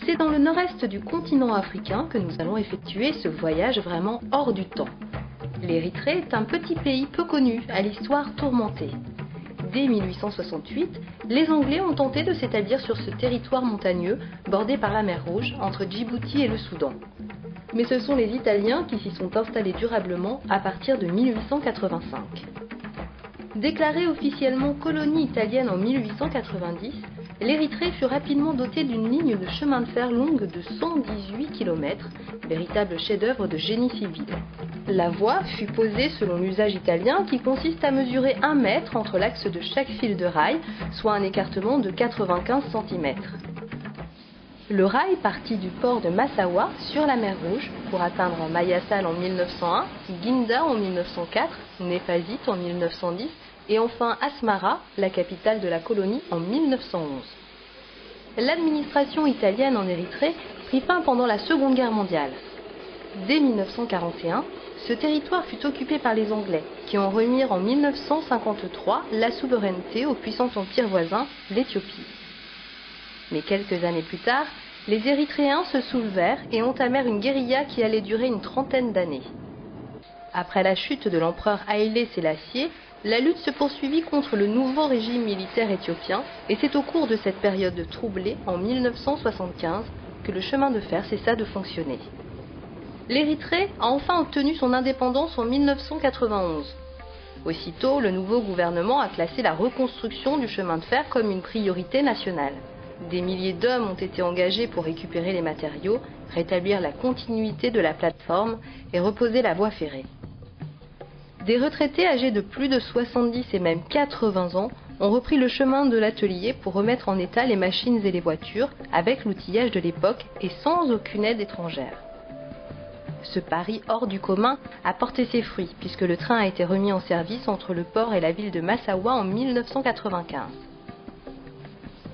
C'est dans le nord-est du continent africain que nous allons effectuer ce voyage vraiment hors du temps. L'Érythrée est un petit pays peu connu, à l'histoire tourmentée. Dès 1868, les Anglais ont tenté de s'établir sur ce territoire montagneux, bordé par la mer Rouge, entre Djibouti et le Soudan. Mais ce sont les Italiens qui s'y sont installés durablement à partir de 1885. Déclarée officiellement colonie italienne en 1890, l'Érythrée fut rapidement dotée d'une ligne de chemin de fer longue de 118 km, véritable chef-d'œuvre de génie civil. La voie fut posée selon l'usage italien qui consiste à mesurer 1 mètre entre l'axe de chaque fil de rail, soit un écartement de 95 cm. Le rail partit du port de Massawa sur la mer Rouge pour atteindre Mayasal en 1901, Ginda en 1904, Néphazit en 1910 et enfin Asmara, la capitale de la colonie, en 1911. L'administration italienne en Érythrée prit fin pendant la Seconde Guerre mondiale. Dès 1941, ce territoire fut occupé par les Anglais, qui en remirent en 1953 la souveraineté au puissant empire voisin, l'Éthiopie. Mais quelques années plus tard, les Érythréens se soulevèrent et entamèrent une guérilla qui allait durer une trentaine d'années. Après la chute de l'empereur Haïlé Sélassié, la lutte se poursuivit contre le nouveau régime militaire éthiopien et c'est au cours de cette période troublée, en 1975, que le chemin de fer cessa de fonctionner. L'Érythrée a enfin obtenu son indépendance en 1991. Aussitôt, le nouveau gouvernement a classé la reconstruction du chemin de fer comme une priorité nationale. Des milliers d'hommes ont été engagés pour récupérer les matériaux, rétablir la continuité de la plateforme et reposer la voie ferrée. Des retraités âgés de plus de 70 et même 80 ans ont repris le chemin de l'atelier pour remettre en état les machines et les voitures avec l'outillage de l'époque et sans aucune aide étrangère. Ce pari hors du commun a porté ses fruits puisque le train a été remis en service entre le port et la ville de Massawa en 1995.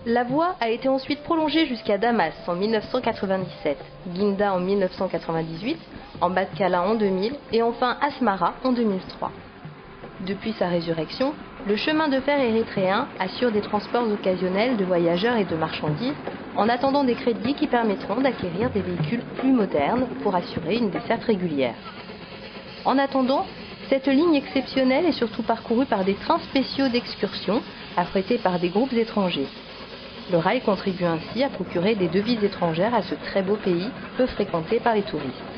La voie a été ensuite prolongée jusqu'à Damas en 1997, Ginda en 1998, Ambadkala en 2000 et enfin Asmara en 2003. Depuis sa résurrection, le chemin de fer érythréen assure des transports occasionnels de voyageurs et de marchandises en attendant des crédits qui permettront d'acquérir des véhicules plus modernes pour assurer une desserte régulière. En attendant, cette ligne exceptionnelle est surtout parcourue par des trains spéciaux d'excursion affrétés par des groupes étrangers. Le rail contribue ainsi à procurer des devises étrangères à ce très beau pays peu fréquenté par les touristes.